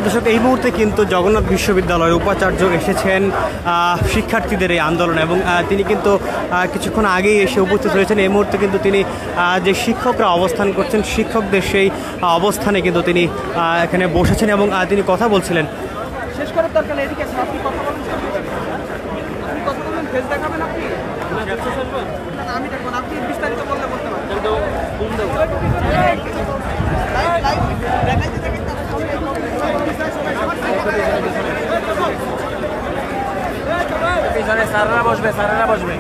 দর্শক, এই মুহূর্তে কিন্তু জগন্নাথ বিশ্ববিদ্যালয়ের উপাচার্য এসেছেন শিক্ষার্থীদের এই আন্দোলনে, এবং তিনি কিন্তু কিছুক্ষণ আগেই এসে উপস্থিত হয়েছেন। এই মুহূর্তে কিন্তু তিনি যে শিক্ষকরা অবস্থান করছেন, শিক্ষকদের সেই অবস্থানে কিন্তু তিনি এখানে বসেছেন এবং তিনি কথা বলছিলেন। শেষ করার দরকার এদিকে আপনি কথা বলেন, কথা বলেন, ফেস দেখাবেন আপনি, আমি দেখুন আপনি বিস্তারিত বললে বলতে পারেন। স্যারেরা বসবে, স্যারেরা বসবে।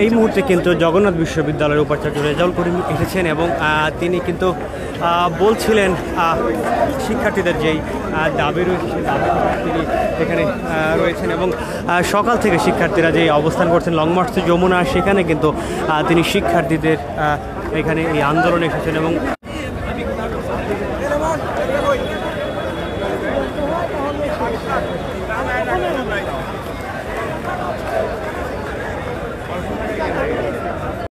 এই মুহূর্তে কিন্তু জগন্নাথ বিশ্ববিদ্যালয়ের উপাচার্য রেজাউল করিম এসেছেন এবং তিনি কিন্তু বলছিলেন শিক্ষার্থীদের যেই দাবি রয়েছে সেই দাবি তিনি এখানে রয়েছেন, এবং সকাল থেকে শিক্ষার্থীরা যে অবস্থান করছেন লং মার্চ টু যমুনা, সেখানে কিন্তু তিনি শিক্ষার্থীদের এখানে এই আন্দোলনে এসেছেন। এবং